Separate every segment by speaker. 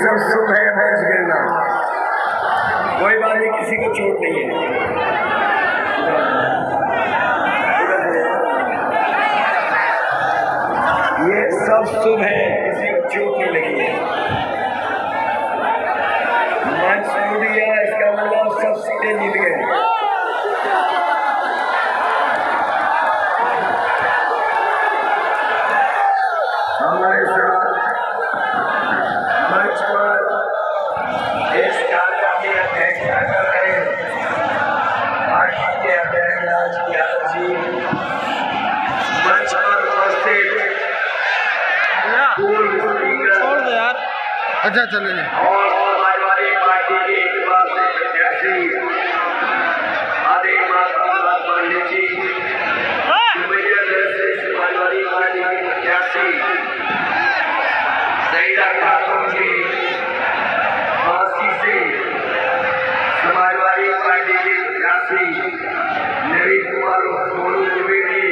Speaker 1: सब शुभ है भैंस गिरना, कोई बात नहीं, किसी को चोट नहीं है। ये सब शुभ है, किसी को चोट नहीं लगी है। मन सुन दिया, इसका मतलब सब सीटें जीत गए। हमारे साथ मंच पर इस कार्यक्रम की अध्यक्षता कर रहे पार्टी के अध्यक्ष राज यादव जी, मंच पर उपस्थित पूर्व स्पीकर
Speaker 2: अच्छा चलेंगे
Speaker 1: और समाजवादी पार्टी के युवा से प्रत्याशी आदि माता पांडे जी, समाजवादी पार्टी के प्रत्याशी सईदा खातून जी, फांसी से समाजवादी पार्टी के प्रत्याशी नवीन कुमार मोनू द्विवेदी,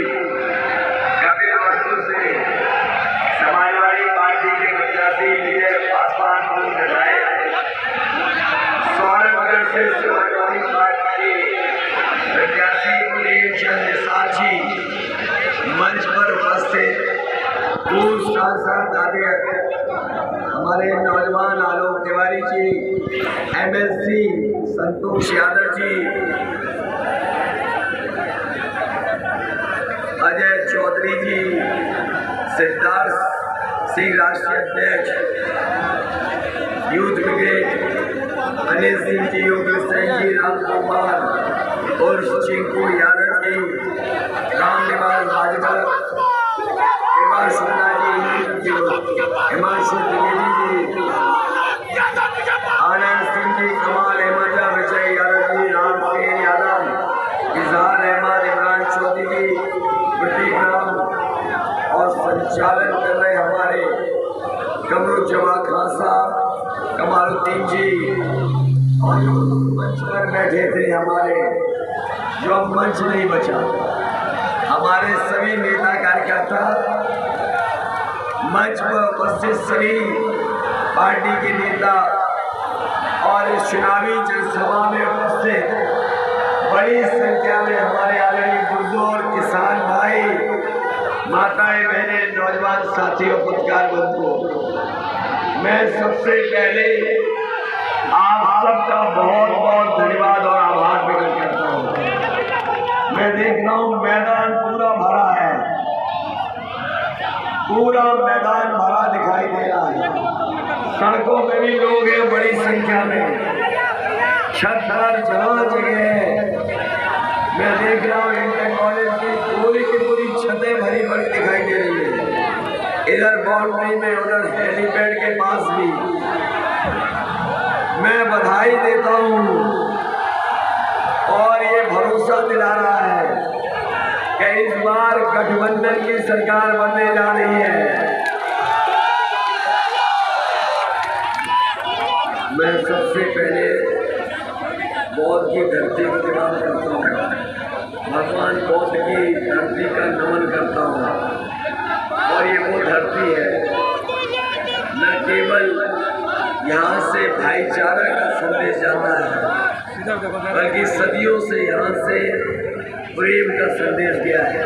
Speaker 1: कपिल वस्तु से समाजवादी पार्टी के प्रत्याशी विजय पासवान सौरभगढ़ से समाजवादी पार्टी के प्रत्याशी प्रेमचंद निसार जी, मंच पर उपस्थित पूर्व सांसद हमारे नौजवान आलोक तिवारी जी, एमएलसी संतोष यादव जी, अजय चौधरी जी, सिद्धार्थ सिंह राष्ट्रीय अध्यक्ष यूथ ब्रिगेड, अनिल सिंह जी, योगेश सिंह जी, राम कुमार और चिंकू यादव जी, राम निवास भाजपा, हिमांशु द्विवेदी जी, आनंद सिंह जी, कमाल अहमद, विजय यादव जी, राम सिंह यादव, इजहार अहमद, इमरान चौधरी जी, प्रतीक राम और संचालन कर रहे हमारे कमरुज्जमा खान साहब, कमालुद्दीन जी, और मंच पर बैठे थे हमारे, जो अब मंच नहीं बचा, हमारे सभी नेता कार्यकर्ता, मंच पर उपस्थित सभी पार्टी के नेता और इस चुनावी जनसभा में उपस्थित बड़ी संख्या में हमारे आदरणीय बुजुर्ग और किसान भाई, माताएं, बहनें, नौजवान साथियों, पत्रकार बंधुओं, मैं सबसे पहले आप सबका बहुत बहुत धन्यवाद और आभार प्रकट करता हूँ। मैं देख रहा हूँ मैदान पूरा भरा है, पूरा मैदान भरा दिखाई दे रहा है, सड़कों में भी लोग हैं बड़ी संख्या में, छत पर जगह जगह है। मैं देख रहा हूँ इंटर कॉलेज की पूरी छतें भरी भरी दिखाई दे रही है, इधर बाउंड्री में, उधर हेलीपैड के पास भी। मैं बधाई देता हूँ और ये भरोसा दिला रहा है कि इस बार गठबंधन की सरकार बनने जा रही है। मैं सबसे पहले बौद्ध की धरती को नमन करता हूँ, भगवान बौद्ध की धरती का नमन करता हूँ। और ये वो धरती है न केवल यहाँ से भाईचारा का संदेश जाता है, बल्कि सदियों से यहाँ से प्रेम का संदेश गया है।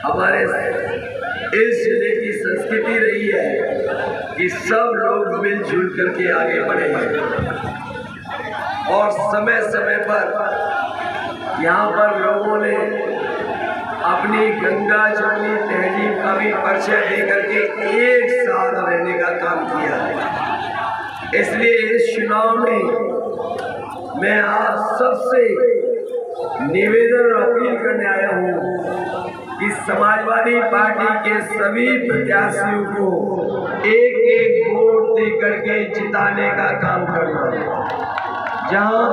Speaker 1: हमारे इस जिले की संस्कृति रही है कि सब लोग मिलजुल करके आगे बढ़े हैं और समय समय पर यहाँ पर लोगों ने अपनी गंगा जमुनी तहजीब का भी परिचय दे करके एक साथ रहने का काम किया है। इसलिए इस चुनाव में मैं आप सबसे निवेदन और अपील करने आया हूँ कि समाजवादी पार्टी के सभी प्रत्याशियों को एक एक वोट दे करके जिताने का काम करना है। जहाँ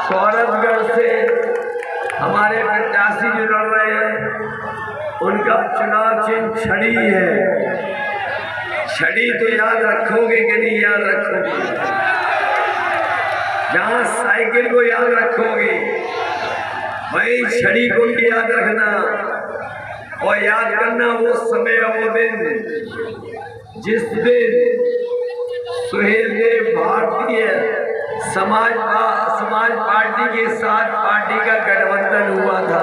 Speaker 1: सौरभगढ़ से हमारे प्रत्याशी जो लड़ रहे हैं उनका चुनाव चिन्ह छड़ी है। छड़ी तो याद रखोगे कि नहीं याद रखोगे? जहाँ साइकिल को याद रखोगे वही छड़ी को भी याद रखना और याद करना वो समय वो दिन जिस दिन सुहेलदेव भारतीय समाज पार्टी के साथ पार्टी का गठबंधन हुआ था।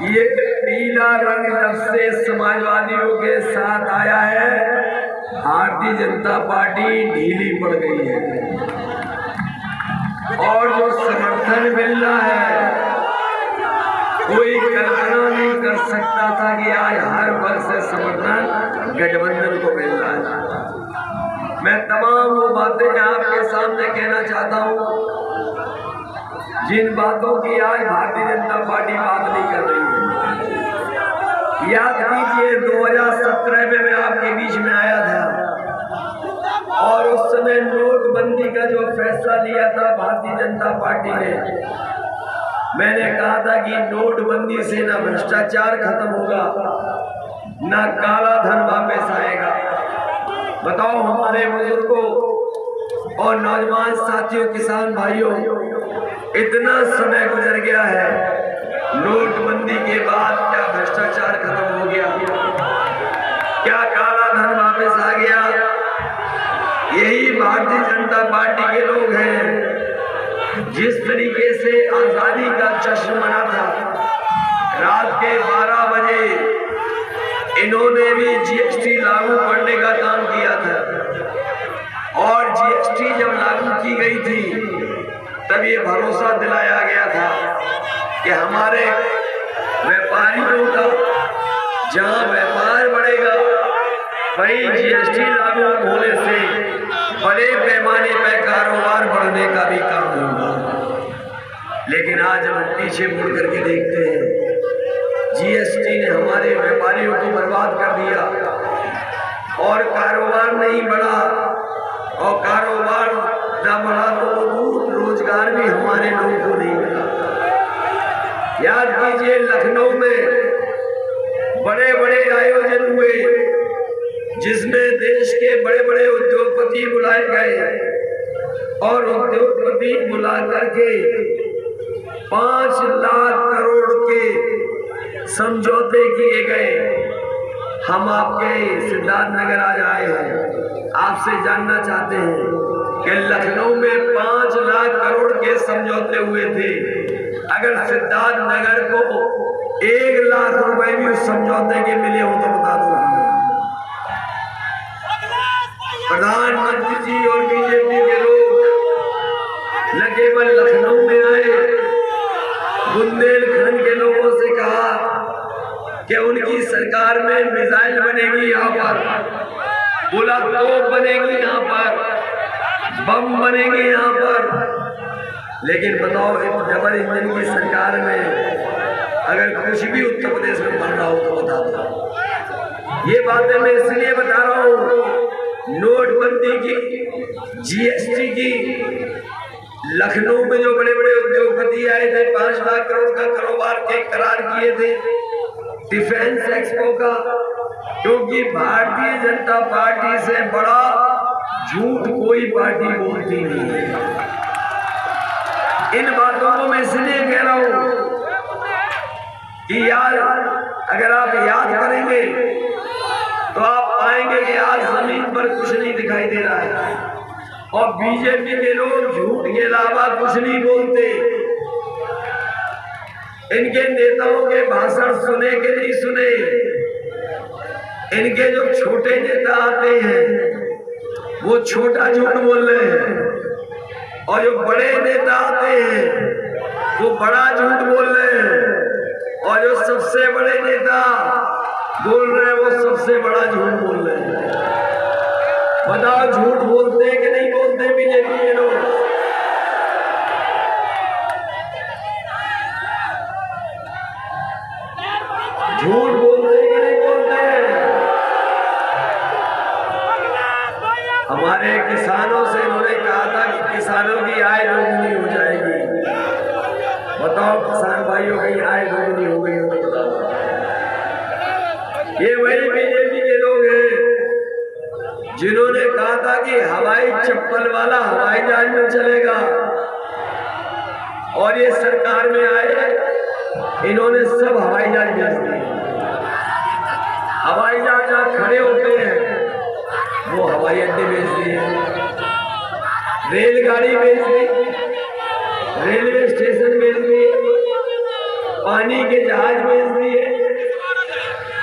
Speaker 1: ये पीला रंग जब से समाजवादियों के साथ आया है, भारतीय जनता पार्टी ढीली पड़ गई है और जो समर्थन मिल रहा है कोई कल्पना नहीं कर सकता था कि आज हर वर्ग से समर्थन गठबंधन को मिल रहा है। मैं तमाम वो बातें आपके सामने कहना चाहता हूँ जिन बातों की आज भारतीय जनता पार्टी बात नहीं कर रही है। याद कीजिए 2017 में मैं आपके बीच में आया था और उस समय नोटबंदी का जो फैसला लिया था भारतीय जनता पार्टी ने, मैंने कहा था कि नोटबंदी से ना भ्रष्टाचार खत्म होगा, ना काला धन वापस आएगा। बताओ हमारे बुजुर्गों और नौजवान साथियों, किसान भाइयों, इतना समय गुजर गया है, नोटबंदी के बाद क्या भ्रष्टाचार खत्म हो गया? क्या काला धन वापस आ गया? यही भारतीय जनता पार्टी के लोग हैं। जिस तरीके से आजादी का जश्न मना था, रात के 12 बजे इन्होंने भी जीएसटी लागू करने का काम किया था और जीएसटी जब लागू की गई थी तब ये भरोसा दिलाया गया था कि हमारे व्यापारियों का जहां व्यापार बढ़ेगा वहीं जीएसटी लागू होने से बड़े पैमाने पर कारोबार बढ़ने का भी काम होगा। लेकिन आज हम पीछे मुड़ करके देखते हैं, जीएसटी ने हमारे व्यापारियों को बर्बाद कर दिया और कारोबार नहीं बढ़ा, और कारोबार न बढ़ा तो रोजगार भी हमारे लोगों को नहीं मिला। याद कीजिए लखनऊ में बड़े बड़े आयोजन हुए जिसमें देश के बड़े बड़े उद्योगपति बुलाए गए और उद्योगपति बुला करके 5 लाख करोड़ के समझौते किए गए। हम आपके सिद्धार्थनगर आज आए हैं, आपसे जानना चाहते हैं कि लखनऊ में 5 लाख करोड़ के समझौते हुए थे। अगर सिद्धार्थनगर को 1 लाख रुपए भी उस समझौते के मिले हो तो बता दो। प्रधानमंत्री जी और बीजेपी के लोग न केवल लखनऊ में आए, बुंदेलखंड के लोगों से कहा कि उनकी सरकार में मिसाइल बनेगी, यहाँ पर बुलेट तोप बनेगी, यहाँ पर बम बनेगी, यहाँ पर। लेकिन बताओ डबल इंजन की सरकार में अगर कुछ भी उत्तर प्रदेश में बन रहा हो तो बता दो। ये बातें मैं इसलिए बता रहा हूँ, नोटबंदी की, जीएसटी की, लखनऊ में जो बड़े बड़े उद्योगपति आए थे 5 लाख करोड़ का कारोबार के करार किए थे, डिफेंस एक्सपो का, क्योंकि भारतीय जनता पार्टी से बड़ा झूठ कोई पार्टी बोलती नहीं है। इन बातों को मैं इसलिए कह रहा हूं कि यार अगर आप याद करेंगे तो आप पाएंगे कि आज जमीन पर कुछ नहीं दिखाई दे रहा है और बीजेपी के लोग झूठ के अलावा कुछ नहीं बोलते। इनके नेताओं के भाषण सुने के नहीं सुने, इनके जो छोटे नेता आते हैं वो छोटा झूठ बोल रहे हैं और जो बड़े नेता आते हैं वो बड़ा झूठ बोल रहे हैं और जो सबसे बड़े नेता बोल रहे हैं वो सबसे बड़ा झूठ बोल रहे हैं। बताओ झूठ बोलते हैं कि नहीं बोलते बीजेपी के लोग? झूठ बोलते हैं कि नहीं बोलते? हमारे किसानों से इन्होंने कहा था कि किसानों की आय दोगुनी हो जाएगी। बताओ किसान भाइयों की आय दोगुनी हो गई हो तो बताओ। ये वही बीजेपी के लोग हैं जिन्होंने कहा था कि हवाई चप्पल वाला हवाई जहाज में चलेगा और ये सरकार में आए इन्होंने सब हवाई जहाज बेच दिए। हवाई जहाज जहां खड़े होते हैं वो हवाई अड्डे बेच दिए, रेलगाड़ी बेच दी, रेलवे स्टेशन बेच दिए, पानी के जहाज बेच दिए,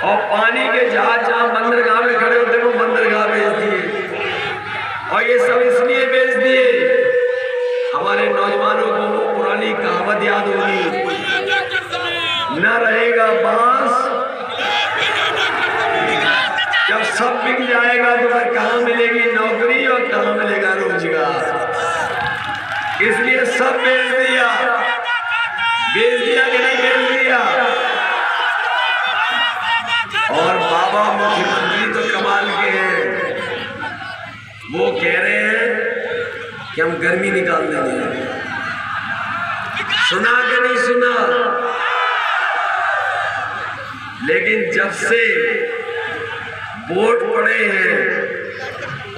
Speaker 1: और पानी के जहाज जहां बंदरगाह में खड़े होते वो बंदरगाह बेच दिए। और ये सब इसलिए बेच दिए, हमारे नौजवानों को वो पुरानी कहावत याद होगी, न रहेगा बांस जब सब बिक जाएगा तो फिर कहाँ मिलेगी नौकरी और कहाँ मिलेगा रोजगार। इसलिए सब बेच दिया कि नहीं बेच दिया। और बाबा मुख्यमंत्री तो कमाल के हैं, वो कह रहे हैं कि हम गर्मी निकाल देंगे। सुना कि नहीं सुना? लेकिन जब से वोट पड़े हैं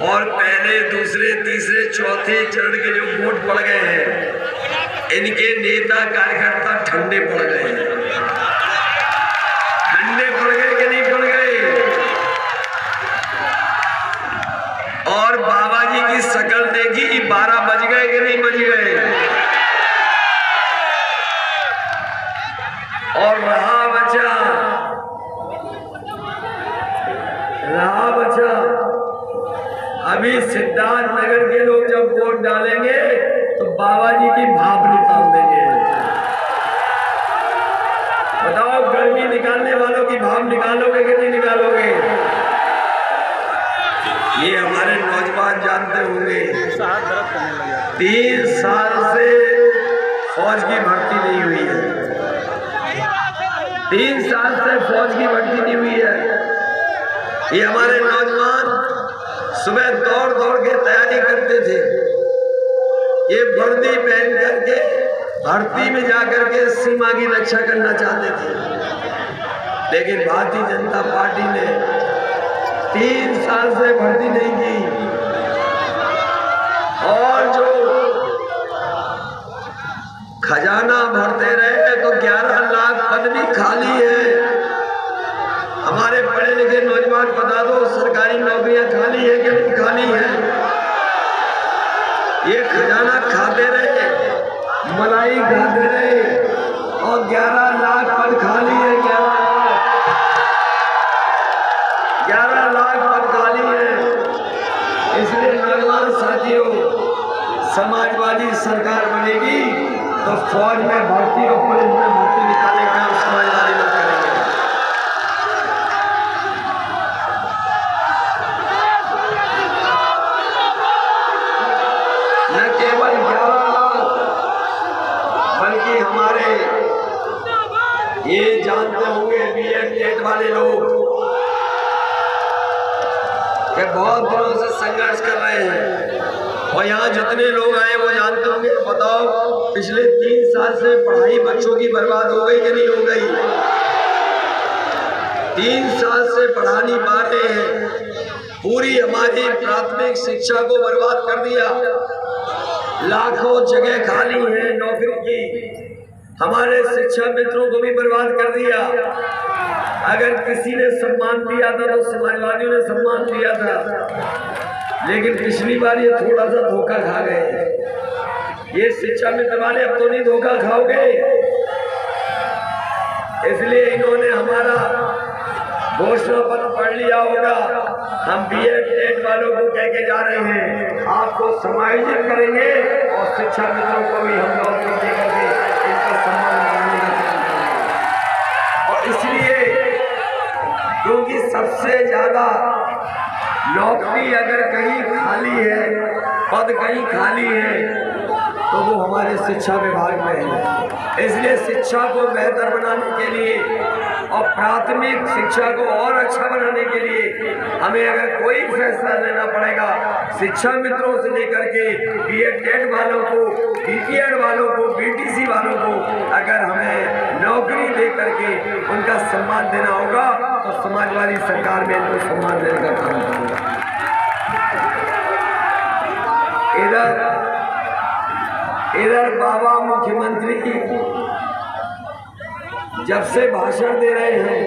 Speaker 1: और पहले दूसरे तीसरे चौथे चरण के जो वोट पड़ गए हैं, इनके नेता कार्यकर्ता ठंडे पड़ गए हैं। ठंडे पड़ गए कि नहीं पड़ गए? और बाबा जी की शक्ल देखी, 12 बज गए कि नहीं बज गए? और रहा बचा अभी सिद्धार्थ नगर के लोग जब वोट डालेंगे तो बाबा जी की भाप निकाल देंगे। बताओ, गर्मी निकालने वालों की भाप निकालोगे कि नहीं निकालोगे? ये हमारे नौजवान जानते होंगे, 3 साल से फौज की भर्ती नहीं हुई है। 3 साल से फौज की भर्ती नहीं हुई है। ये हमारे नौजवान सुबह दौड़ दौड़ के तैयारी करते थे, ये वर्दी पहन करके भर्ती में जाकर के सीमा की रक्षा करना चाहते थे। लेकिन भारतीय जनता पार्टी ने 3 साल से भर्ती नहीं की, और जो खजाना भरते रहे तो 11 लाख पद भी खाली है। हमारे पढ़े लिखे नौजवान बता दो, सरकारी नौकरियां खाली है कि नहीं खाली है? ये खजाना खाते रहे, मलाई खाते रहे, और 11 लाख पद खाली है। 11 लाख पद खाली है। इसलिए नौजवान साथियों, समाजवादी सरकार बनेगी तो फौज में भर्ती और पुलिस में भर्ती निकालने का समाजवादी लोग करेंगे। न केवल 11 लाख, बल्कि हमारे ये जानते होंगे बीएड टेट वाले लोग कि बहुत दिनों से संघर्ष कर रहे हैं, और यहाँ जितने लोग आए वो जानते होंगे। बताओ, पिछले 3 साल से पढ़ाई बच्चों की बर्बाद हो गई कि नहीं हो गई? 3 साल से पढ़ा नहीं पा रहे हैं, पूरी हमारी प्राथमिक शिक्षा को बर्बाद कर दिया। लाखों जगह खाली है नौकरी की, हमारे शिक्षा मित्रों को भी बर्बाद कर दिया। अगर किसी ने सम्मान दिया था तो समाजवादियों ने सम्मान दिया था, लेकिन पिछली बार ये थोड़ा सा धोखा खा गए। ये शिक्षा मित्र वाले अब तो नहीं धोखा खाओगे, इसलिए इन्होंने हमारा घोषणा पत्र पढ़ लिया होगा। हम बीएड टेट वालों को कह के जा रहे हैं, आपको समायोजित करेंगे और शिक्षा मित्रों को भी हम नौकरी दे करके इनका सम्मान बढ़ाने का काम करेंगे। और इसलिए क्योंकि सबसे ज्यादा नौकरी अगर कहीं खाली है, पद कहीं खाली है, तो वो हमारे शिक्षा विभाग में है। इसलिए शिक्षा को बेहतर बनाने के लिए और प्राथमिक शिक्षा को और अच्छा बनाने के लिए हमें अगर कोई फैसला लेना पड़ेगा, शिक्षा मित्रों से लेकर के बीएड टेट वालों को, बीपीएड वालों को, बीटीसी वालों को अगर हमें नौकरी दे करके उनका सम्मान देना होगा तो समाजवादी सरकार में इनको सम्मान देने का काम करेगा। इधर बाबा मुख्यमंत्री जब से भाषण दे रहे हैं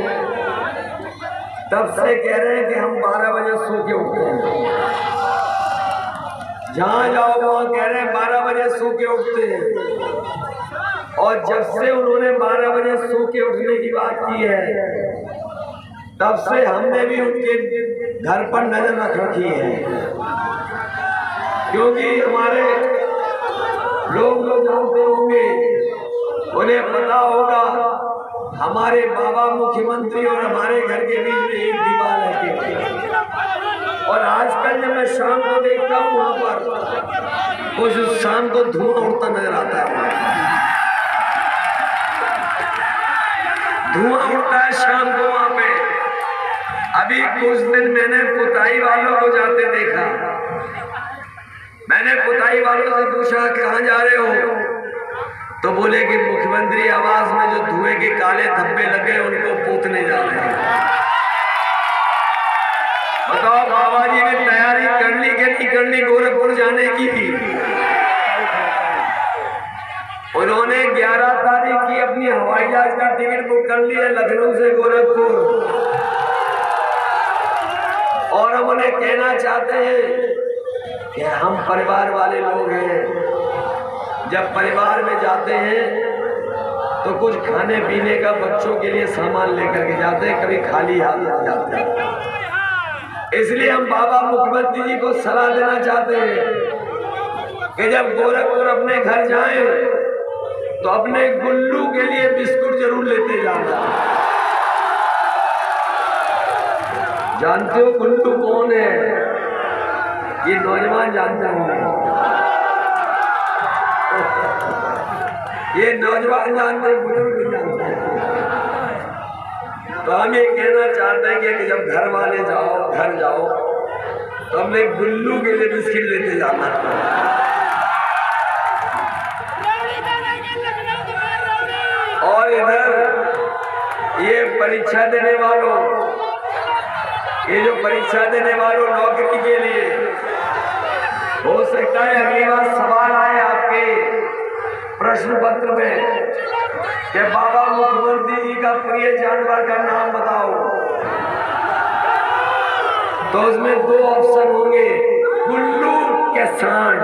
Speaker 1: तब से कह रहे हैं कि हम 12 बजे सो के उठते हैं। जहां जाओ वहां कह रहे हैं 12 बजे सो के उठते हैं। और जब से उन्होंने 12 बजे सो के उठने की बात की है, तब से हमने भी उनके घर पर नजर रख रखी है। क्योंकि हमारे लोग जानते होंगे, उन्हें पता होगा, हमारे बाबा मुख्यमंत्री और हमारे घर के बीच में एक दीवार है। और आजकल जब मैं शाम को देखता हूँ वहां पर, उस शाम को धुआं उड़ता नजर आता है। धुआं उड़ता है शाम को वहां पे। अभी कुछ दिन मैंने पुताई वालों को जाते देखा। मैंने पुताई वालों से पूछा कहाँ जा रहे हो, तो बोले कि मुख्यमंत्री आवास में जो धुएं के काले धब्बे लगे उनको पोतने जा रहे हैं। बताओ बाबा जी ने तैयारी कर ली कि नहीं कर ली गोरखपुर जाने की? उन्होंने 11 तारीख की अपनी हवाई जहाज का टिकट बुक कर ली है लखनऊ से गोरखपुर। और हम उन्हें कहना चाहते हैं कि हम परिवार वाले लोग हैं। जब परिवार में जाते हैं तो कुछ खाने पीने का बच्चों के लिए सामान लेकर के जाते हैं, कभी खाली हाथ जाते हैं। इसलिए हम बाबा मुख्यमंत्री जी को सलाह देना चाहते हैं कि जब गोरखपुर अपने घर जाएं तो अपने गुल्लू के लिए बिस्कुट जरूर लेते जाना। जानते हो गुल्लू कौन है? ये नौजवान जानते होंगे, ये नौजवान जानते हैं, बुजुर्ग जानते हैं। तो हम ये कहना चाहते हैं कि जब घर वाले घर जाओ तो हमने गुल्लू के लिए बिस्किट लेते जाना। और इधर ये परीक्षा देने वालों, ये जो परीक्षा देने वालों नौकरी के लिए, हो सकता है अगली बार सवाल आए आपके प्रश्न पत्र में कि बाबा मुख्यमंत्री जी का प्रिय जानवर का नाम बताओ, तो उसमें 2 ऑप्शन होंगे, गुल्लू के सांड,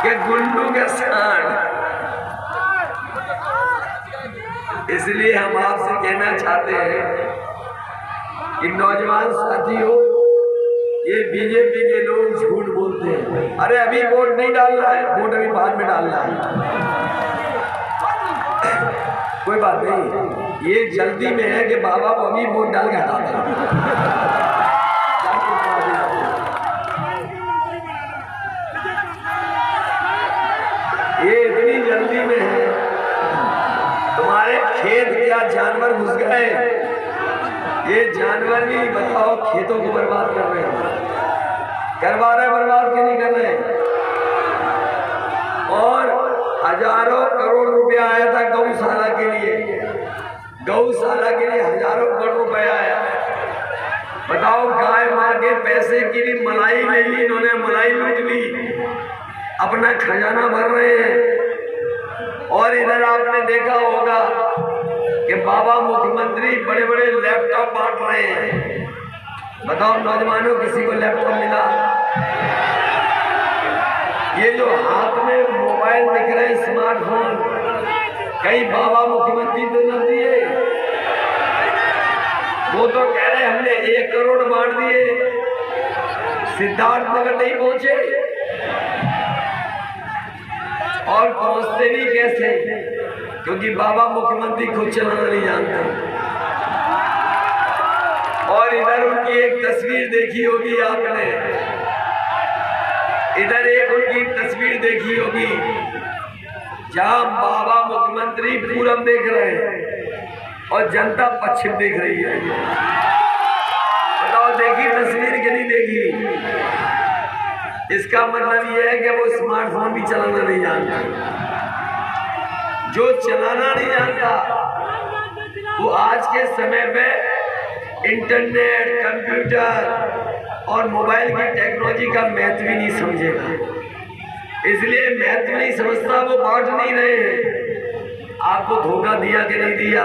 Speaker 1: के गुल्लू के सांड। इसलिए हम आपसे कहना चाहते हैं कि नौजवान साथियों, ये बीजेपी के लोग झूठ बोलते हैं। अरे अभी वोट नहीं डालना है, वोट अभी बाद में डालना है। कोई बात नहीं, ये जल्दी में है कि बाबा को अभी वोट डाल के हटा दें। ये इतनी जल्दी में है, तुम्हारे खेत क्या जानवर घुस गए? ये जानवर भी बताओ खेतों को बर्बाद कर रहे हैं। करवा रहे, बर्बाद क्यों नहीं कर रहे? और हजारों करोड़ रुपया आया था गौशाला के लिए, गौशाला के लिए हजारों करोड़ रुपया आया। बताओ गाय मार के पैसे की भी मलाई ले ली इन्होंने, मलाई लूट ली, अपना खजाना भर रहे हैं। और इधर आपने देखा होगा कि बाबा मुख्यमंत्री बड़े बड़े लैपटॉप बांट रहे हैं। बताओ नौजवानों, किसी को लैपटॉप मिला? ये जो हाथ में मोबाइल दिख रहे हैं, स्मार्टफोन, कहीं बाबा मुख्यमंत्री तो न दिए? वो तो कह रहे हमने 1 करोड़ बांट दिए, सिद्धार्थनगर नहीं पहुंचे। और पहुंचते भी कैसे? क्योंकि बाबा मुख्यमंत्री खुद चलाना नहीं जानते। और इधर उनकी एक तस्वीर देखी होगी आपने, इधर एक उनकी तस्वीर देखी होगी जहां बाबा मुख्यमंत्री पूरब देख रहे हैं और जनता पश्चिम देख रही है। बताओ देखी तस्वीर कि नहीं देखी? इसका मतलब यह है कि वो स्मार्टफोन भी चलाना नहीं जानता। जो चलाना नहीं जानता वो आज के समय में इंटरनेट, कंप्यूटर और मोबाइल की टेक्नोलॉजी का महत्व ही नहीं समझेगा। इसलिए महत्व नहीं समझता, वो बांट नहीं रहे हैं। आपको धोखा दिया कि नहीं दिया?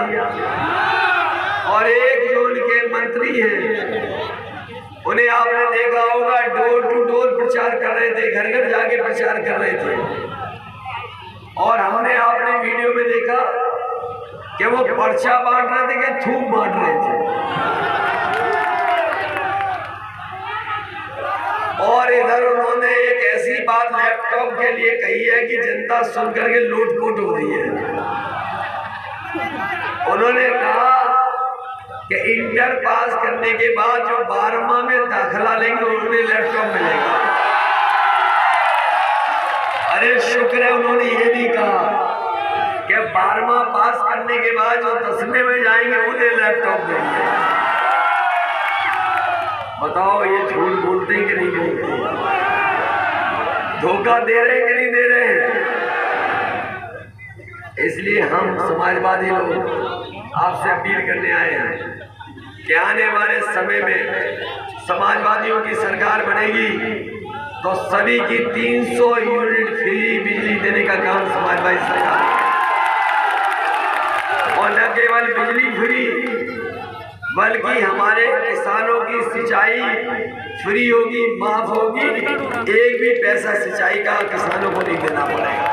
Speaker 1: और एक जो उनके मंत्री हैं, उन्हें आपने देखा होगा डोर टू डोर प्रचार कर रहे थे, घर घर जाके प्रचार कर रहे थे। और हमने आपने वीडियो में देखा कि वो पर्चा बांट रहे थे कि थूक बांट रहे थे। और इधर उन्होंने एक ऐसी बात लैपटॉप के लिए कही है कि जनता सुन करके लूटपुट हो रही है। उन्होंने कहा कि इंटर पास करने के बाद जो 12वां में दाखिला लेंगे उन्हें लैपटॉप मिलेगा। अरे शुक्र है उन्होंने ये भी कहा कि 12वां पास करने के बाद जो 10वें में जाएंगे उन्हें लैपटॉप देंगे। बताओ ये झूठ बोलते हैं कि नहीं बोलते? धोखा दे रहे हैं कि नहीं दे रहे हैं? इसलिए हम समाजवादी लोग आपसे अपील करने आए हैं कि आने वाले समय में समाजवादियों की सरकार बनेगी तो सभी की 300 यूनिट फ्री बिजली देने का काम समाजवादी सरकार, और न केवल बिजली फ्री बल्कि हमारे किसानों की सिंचाई फ्री होगी, माफ होगी। एक भी पैसा सिंचाई का किसानों को नहीं देना पड़ेगा।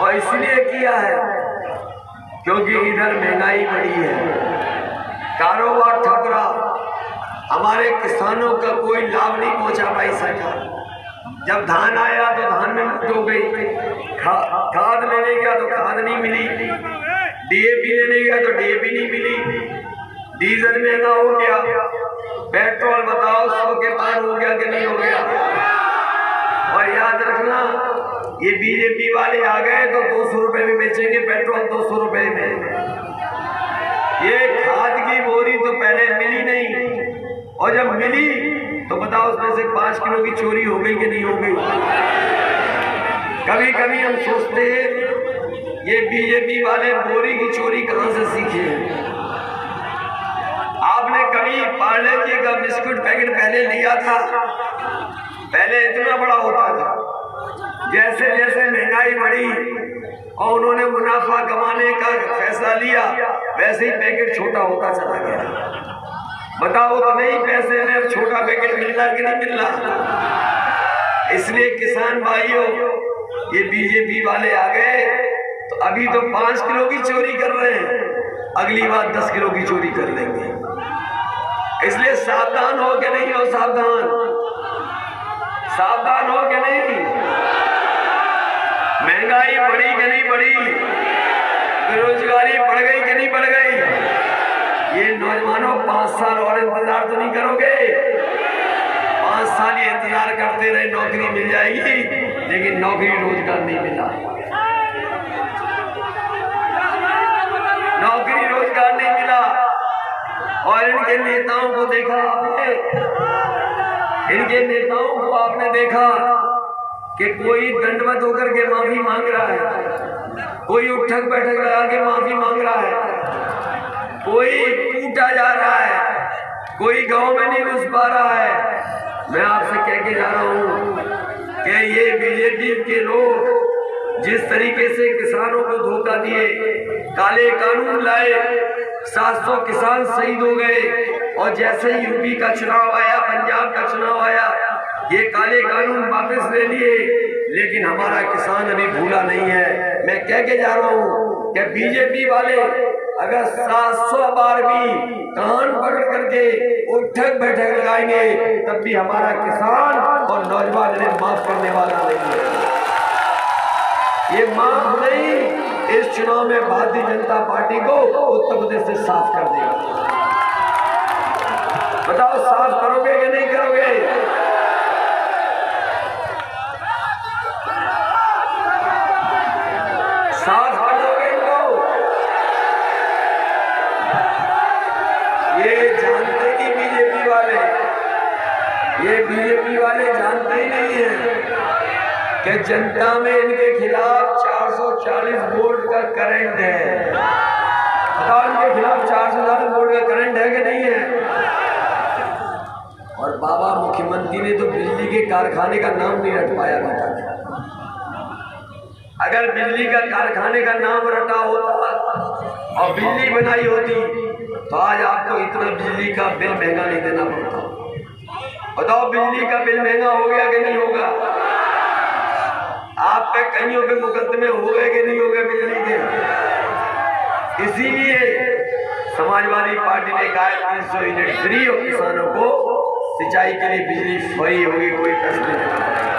Speaker 1: और इसलिए किया है क्योंकि इधर महंगाई बढ़ी है, कारोबार ठप रहा, हमारे किसानों का कोई लाभ नहीं पहुंचा पाई सरकार। जब धान आया तो धान में लूट हो गई, खाद लेने गया तो खाद नहीं मिली, डीएपी लेने गया तो डीएपी नहीं मिली, डीजल महंगा हो गया, पेट्रोल बताओ 100 के पार हो गया कि नहीं हो गया। और याद रखना ये बीजेपी वाले आ गए तो 200 रुपए में बेचेंगे पेट्रोल, 200 रुपए में। ये खाद की बोरी तो पहले मिली नहीं, और जब मिली तो बताओ उसमें से 5 किलो की चोरी हो गई कि नहीं हो गई। कभी कभी हम सोचते हैं ये बीजेपी वाले बोरी की चोरी कहां से सीखे हैं। आपने कभी पार्ले जी का बिस्कुट पैकेट पहले लिया था? पहले इतना बड़ा होता था, जैसे जैसे महंगाई बढ़ी और उन्होंने मुनाफा कमाने का फैसला लिया वैसे ही पैकेट छोटा होता चला गया। बताओ तो नहीं पैसे में अब छोटा पैकेट मिल रहा कि नहीं मिल रहा। इसलिए किसान भाइयों ये बीजेपी वाले आ गए तो अभी तो 5 किलो की चोरी कर रहे हैं, अगली बार 10 किलो की चोरी कर लेंगे। इसलिए सावधान हो के नहीं हो, सावधान हो के नहीं। महंगाई बढ़ी कि नहीं बढ़ी, बेरोजगारी बढ़ गई कि नहीं बढ़ गई। ये नौजवानों 5 साल और इंतजार तो नहीं करोगे? 5 साल ये इंतजार करते रहे नौकरी मिल जाएगी, लेकिन नौकरी रोजगार नहीं मिला, नौकरी रोजगार नहीं मिला। और इनके नेताओं को देखा आपने, इनके नेताओं को आपने देखा कि कोई दंडवत होकर के माफी मांग रहा है, कोई उठक बैठक लगा के माफी मांग रहा है, कोई टूटा जा रहा है, कोई गांव में नहीं घुस पा रहा है। मैं आपसे कह के जा रहा हूं कि ये बीजेपी के लोग जिस तरीके से किसानों को धोखा दिए, काले कानून लाए, 700 किसान शहीद हो गए, और जैसे ही यूपी का चुनाव आया, पंजाब का चुनाव आया, ये काले कानून वापस ले लिए, लेकिन हमारा किसान अभी भूला नहीं है। मैं कह के जा रहा हूं कि बीजेपी वाले अगर 700 बार भी कान पकड़ करके उठक बैठक लगाएंगे तब भी हमारा किसान और नौजवान इन्हें माफ करने वाला नहीं है। ये माफ नहीं, इस चुनाव में भारतीय जनता पार्टी को उत्तर प्रदेश से साफ कर देगा। बताओ साफ करोगे कि नहीं करोगे? साफ कर दोगे इनको? ये जानते ही बीजेपी वाले, ये बीजेपी वाले जानते ही नहीं है कि जनता में इनके खिलाफ 440 वोल्ट का करंट है। बताओ इनके खिलाफ 440 वोल्ट का करंट है कि नहीं है? और बाबा मुख्यमंत्री ने तो बिजली के कारखाने का नाम नहीं रट पाया बेटा। अगर बिजली का कारखाने का नाम रटा होता और बिजली बनाई होती तो आज आपको इतना बिजली का बिल महंगा नहीं देना पड़ता। बताओ बिजली का बिल महंगा हो गया कि नहीं होगा? आप पे कईयों पे मुकदमे हो गए कि नहीं हो गए बिजली के? इसीलिए समाजवादी पार्टी ने कहा 300 यूनिट फ्री और किसानों को सिंचाई के लिए बिजली फ्री होगी, कोई पैसा नहीं देना पड़ेगा।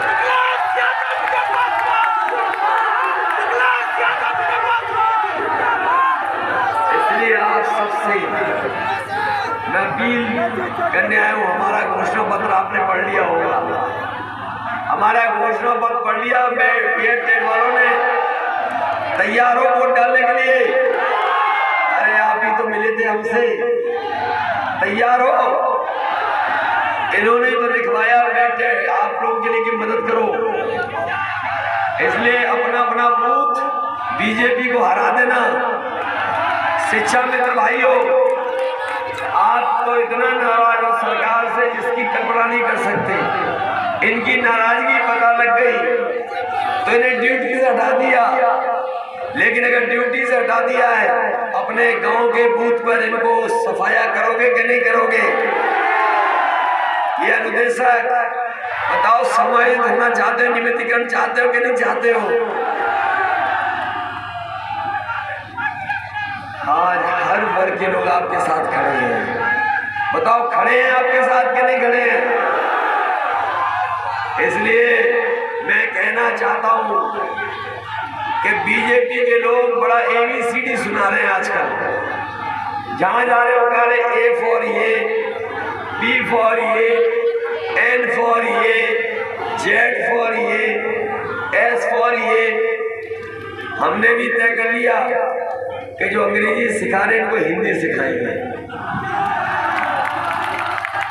Speaker 1: इसलिए आप सबसे मैं अपील करने आया हूँ, हमारा घोषणा पत्र आपने पढ़ लिया होगा। हमारा घोषणा पत्र पढ़ लिया, बीएड वालों ने तैयार हो वोट डालने के लिए। अरे आप ही तो मिले थे हमसे, तैयार हो? इन्होंने तो लिखवाया बैठे आप लोगों के लिए कि मदद करो, इसलिए अपना अपना बूथ बीजेपी को हरा देना। शिक्षा मित्र भाइयों, आप तो इतना नाराज हो सरकार से जिसकी कल्पना नहीं कर सकते। इनकी नाराजगी पता लग गई तो इन्हें ड्यूटी से हटा दिया। लेकिन अगर ड्यूटी से हटा दिया है, अपने गांव के बूथ पर इनको सफाया करोगे कि नहीं करोगे? ये अनुदेशक बताओ, समाहित होना चाहते हो, नियमितीकरण चाहते हो कि नहीं चाहते हो? आज हर वर्ग के लोग आपके साथ खड़े हैं। बताओ खड़े हैं आपके साथ कि नहीं खड़े हैं? इसलिए मैं कहना चाहता हूं कि बीजेपी के लोग बड़ा ABCD सुना रहे हैं आजकल। जहां जा रहे हो कह रहे A फॉर ये, B फॉर ये, N फॉर ये, Z फॉर ये, S फॉर ये। हमने भी तय कर लिया कि जो अंग्रेजी सिखा रहे हैं इनको हिंदी सिखाएंगे।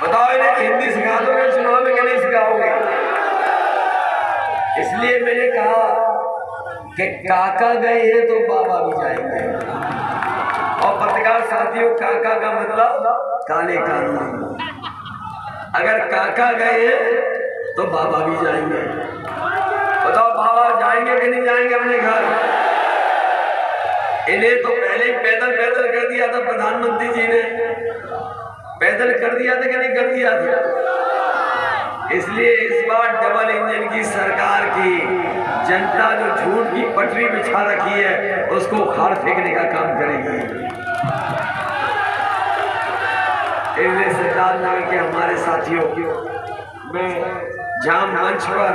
Speaker 1: बताओ इन्हें हिंदी सिखा दोगे चुनाव में कि नहीं सिखाओगे? इसलिए मैंने कहा कि काका गए हैं तो बाबा भी जाएंगे। और पत्रकार साथियों, काका का मतलब काले कानून। अगर काका गए हैं तो बाबा भी जाएंगे। बताओ बाबा जाएंगे कि नहीं जाएंगे अपने घर? इन्हें तो पहले ही पैदल कर दिया था प्रधानमंत्री जी ने। पैदल कर दिया था कि नहीं कर दिया था? इसलिए इस बार डबल इंजन की सरकार की जनता जो झूठ की पटरी बिछा रखी है उसको उखाड़ फेंकने का काम करेगी। इसलिए सिद्धार्थनगर के हमारे साथियों, मैं जहां मंच पर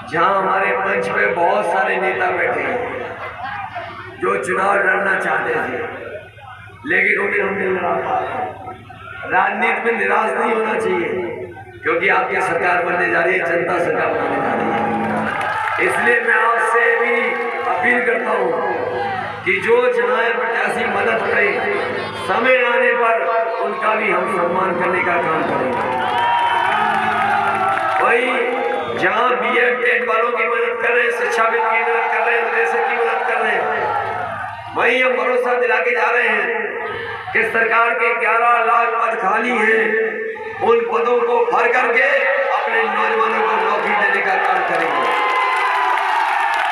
Speaker 1: जहां हमारे मंच पे बहुत सारे नेता बैठे हैं जो चुनाव लड़ना चाहते थे, लेकिन उन्हें हमने लड़ा पाया। राजनीति में निराश नहीं होना चाहिए, क्योंकि आपकी सरकार बनने जा रही है, जनता सरकार बनाने जा रही है। इसलिए मैं आपसे भी अपील करता हूँ कि जो जहाँ प्रत्याशी मदद करें, समय आने पर उनका भी हम सम्मान करने का काम करें। वही जहाँ बीएड वालों की मदद कर रहे हैं, शिक्षाविद की मदद कर रहे हैं, निदेशक की मदद कर रहे हैं, वहीं हम भरोसा दिला के जा रहे हैं कि सरकार के 11 लाख पद खाली हैं, उन पदों को भर करके अपने नौजवानों को नौकरी देने का काम करेंगे।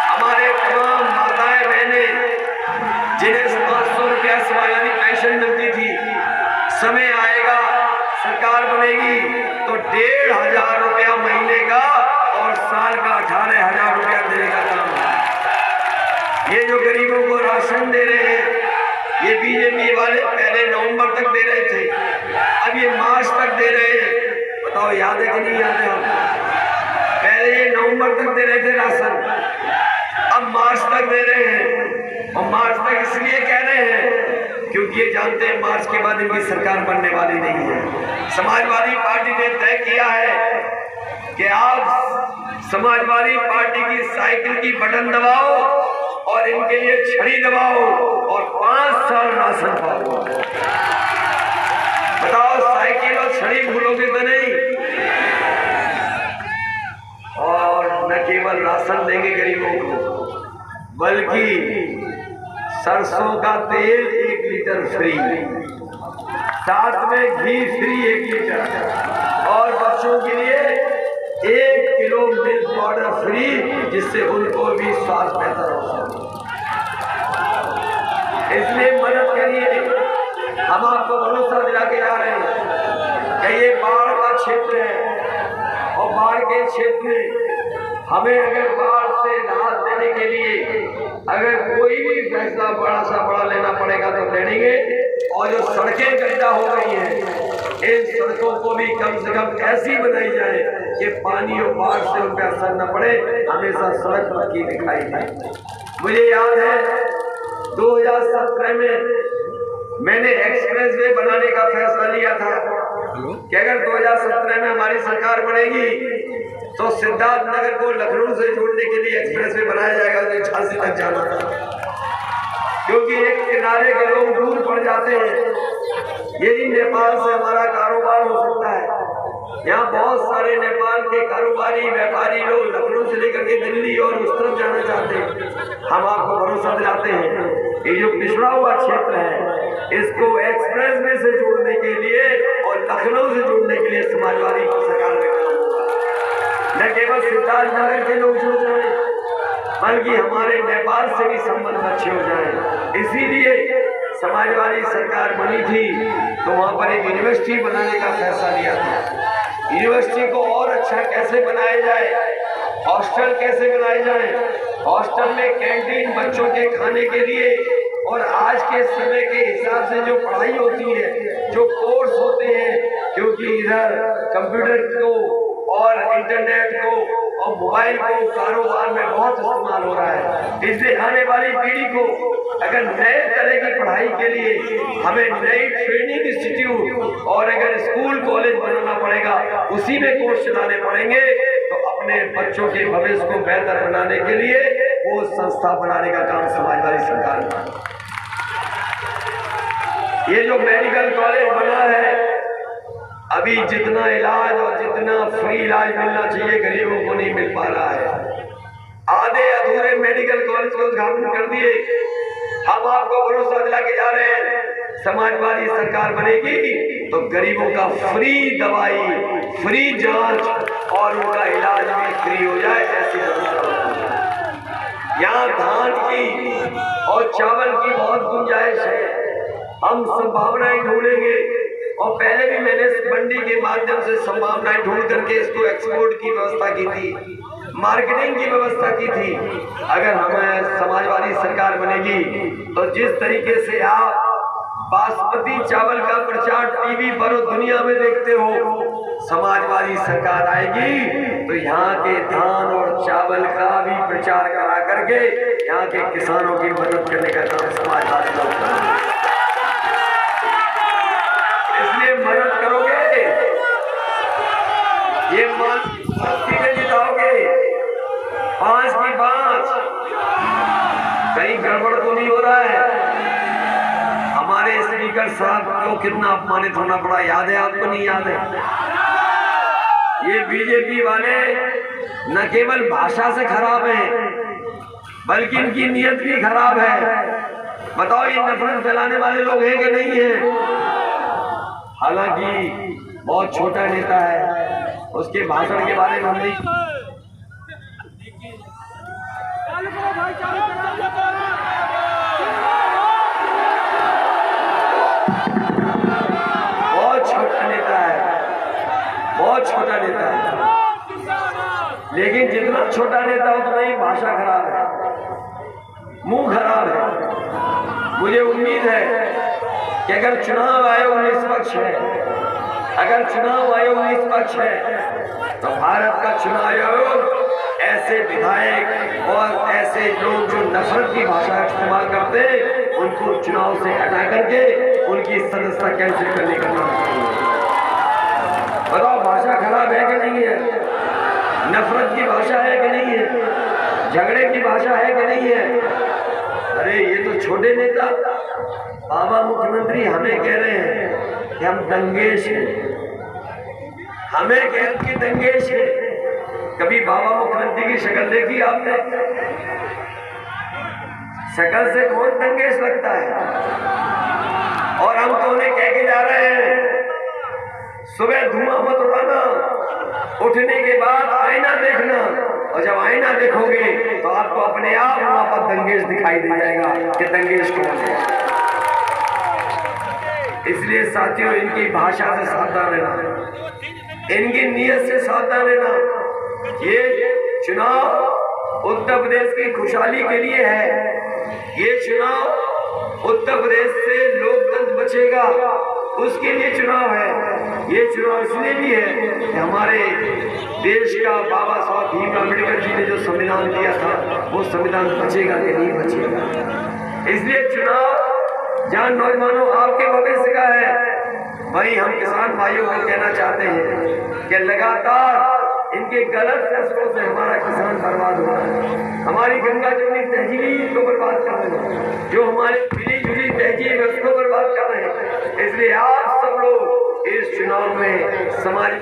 Speaker 1: हमारे तमाम माताएं बहनें जिन्हें 500 रुपया समाजवादी पेंशन मिलती थी, समय आएगा सरकार बनेगी तो 1500 रुपया महीने का और साल का 18,000 रुपया देने का काम है। ये जो गरीबों को राशन दे रहे हैं, ये बीजेपी वाले पहले नवंबर तक दे रहे थे, अब ये मार्च तक दे रहे हैं। बताओ याद है कि नहीं याद है? हम पहले ये नवंबर तक दे रहे थे राशन, अब मार्च तक दे रहे हैं। और मार्च तक इसलिए कह रहे हैं क्योंकि ये जानते हैं मार्च के बाद इनकी सरकार बनने वाली नहीं है। समाजवादी पार्टी ने तय किया है कि आप समाजवादी पार्टी की साइकिल की बटन दबाओ और इनके लिए छड़ी दबाओ और 5 साल राशन पाओ। बताओ साइकिल और छड़ी भूलोगे तो नहीं? और न केवल राशन देंगे गरीबों को, बल्कि सरसों का तेल 1 लीटर फ्री, साथ में घी फ्री 1 लीटर, और बच्चों के लिए 1 किलो फ्री, जिससे उनको भी स्वास्थ्य बेहतर हो सके। इसलिए मदद करिए। हम आपको भरोसा दिला के जा रहे हैं कि ये बाढ़ का क्षेत्र है और बाढ़ के क्षेत्र में हमें अगर बाढ़ से राहत देने के लिए अगर कोई भी फैसला बड़ा सा बड़ा लेना पड़ेगा तो ले लेंगे। और जो सड़कें गड्ढा हो गई हैं, इन सड़कों को भी कम से कम ऐसी बनाई जाए कि पानी और बाढ़ से उन पर असर न पड़े, हमेशा सड़क पक्की दिखाई दे। मुझे याद है 2017 में मैंने एक्सप्रेस वे बनाने का फैसला लिया था कि अगर 2017 में हमारी सरकार बनेगी तो सिद्धार्थ नगर को लखनऊ से जोड़ने के लिए एक्सप्रेस वे बनाया जाएगा, जो झांसी तक जाना था। क्योंकि एक किनारे के लोग दूर पड़ जाते हैं। यही नेपाल से हमारा कारोबार हो सकता है। यहाँ बहुत सारे नेपाल के कारोबारी व्यापारी लोग लखनऊ से लेकर के दिल्ली और उस तरफ जाना चाहते हैं। हम आपको भरोसा दिलाते हैं ये जो पिछड़ा हुआ क्षेत्र है इसको एक्सप्रेस वे से जोड़ने के लिए और लखनऊ से जोड़ने के लिए समाजवादी सरकार में काम होगा। न केवल सिद्धार्थ नगर के लोग जुड़ जाए बल्कि हमारे नेपाल से भी संबंध अच्छे हो जाए। इसीलिए समाजवादी सरकार बनी थी तो वहाँ पर एक यूनिवर्सिटी बनाने का फैसला लिया था। यूनिवर्सिटी को और अच्छा कैसे बनाया जाए, हॉस्टल कैसे बनाए जाए, हॉस्टल में कैंटीन बच्चों के खाने के लिए और आज के समय के हिसाब से जो पढ़ाई होती है, जो कोर्स होते हैं, क्योंकि इधर कंप्यूटर को और इंटरनेट को और मोबाइल को कारोबार में बहुत इस्तेमाल हो रहा है। इसलिए आने वाली पीढ़ी को अगर नए तरह की पढ़ाई के लिए हमें नई ट्रेनिंग इंस्टीट्यूट और अगर स्कूल कॉलेज बनाना पड़ेगा, उसी में कोर्स चलाने पड़ेंगे, तो अपने बच्चों के भविष्य को बेहतर बनाने के लिए वो संस्था बनाने का काम समाजवादी सरकार का। ये जो मेडिकल कॉलेज बना है, अभी जितना इलाज और जितना फ्री इलाज मिलना चाहिए गरीबों को नहीं मिल पा रहा है। आधे अधूरे मेडिकल कॉलेज को उद्घाटन कर दिए। हम आपको भरोसा दिला के जा रहे हैं समाजवादी सरकार बनेगी तो गरीबों का फ्री दवाई, फ्री जांच और उनका इलाज भी फ्री हो जाए, ऐसी व्यवस्था। यहाँ धान की और चावल की बहुत गुंजाइश है। हम संभावनाएं ढूंढेंगे और पहले भी मैंने मंडी के माध्यम से संभावनाएं ढूंढ करके इसको एक्सपोर्ट की व्यवस्था की थी, मार्केटिंग की व्यवस्था की थी। अगर हमें समाजवादी सरकार बनेगी तो जिस तरीके से आप बासमती चावल का प्रचार टीवी पर दुनिया में देखते हो, समाजवादी सरकार आएगी तो यहाँ के धान और चावल का भी प्रचार करा करके यहाँ के किसानों की मदद करने का काम समाजवादी लोग करेंगे। इसलिए मदद करोगे, ये मान सीधे जिताओगे, 5 की 5। कहीं गड़बड़ तो नहीं हो रहा है? हमारे स्पीकर साहब को कितना अपमानित होना पड़ा, याद है आपको? नहीं याद है? ये बीजेपी वाले न केवल भाषा से खराब हैं बल्कि इनकी नीयत भी खराब है। बताओ ये नफरत फैलाने वाले लोग हैं कि नहीं है? हालांकि बहुत छोटा नेता है, उसके भाषण के बारे में हम नहीं। बहुत छोटा नेता है, बहुत छोटा नेता है, लेकिन जितना छोटा नेता उतना ही भाषा खराब है, मुंह खराब है। मुझे उम्मीद है कि अगर चुनाव आयोग निष्पक्ष है, अगर चुनाव आयोग निष्पक्ष है तो भारत का चुनाव आयोग ऐसे विधायक और ऐसे लोग जो नफरत की भाषा इस्तेमाल करते हैं उनको चुनाव से हटा करके उनकी सदस्यता कैंसिल करने का काम करेंगे। बताओ भाषा खराब है कि नहीं है? नफरत की भाषा है कि नहीं है? झगड़े की भाषा है कि नहीं है? अरे ये तो छोटे नेता बाबा मुख्यमंत्री हमें कह रहे हैं कि हम दंगेश हैं, हमें कह रहे कि दंगेश है। कभी बाबा मुख्यमंत्री की शक्ल देखी आपने? शक्ल से कौन दंगेश लगता है? और हम तो उन्हें कह के जा रहे हैं सुबह धुआं मत उड़ाना, उठने के बाद आईना देखना, और जब आईना देखोगे तो आपको अपने आप वहां पर दंगेश दिखाई दे जाएगा कि दंगेश कौन है। इसलिए साथियों, इनकी भाषा से सावधान रहना, इनकी नीयत से सावधान रहना। ये चुनाव उत्तर प्रदेश की खुशहाली के लिए है। ये चुनाव उत्तर प्रदेश से लोकतंत्र बचेगा, उसके लिए चुनाव है। ये चुनाव इसलिए भी है कि हमारे देश का बाबा साहब भीमराव अम्बेडकर जी ने जो संविधान दिया था, वो संविधान बचेगा कि नहीं बचेगा। इसलिए चुनाव जहाँ नौजवानों आपके भविष्य का है, वहीं हम किसान भाइयों को कहना चाहते हैं कि लगातार इनके गलत फैसलों से हमारा किसान बर्बाद हो रहा है। हमारी गंगा जमुनी तहजीब को बर्बाद कर रहे हैं, जो हमारी मिली जुली तहजीब है उसको बर्बाद कर रहे हैं। इसलिए आप सब लोग इस चुनाव में समाज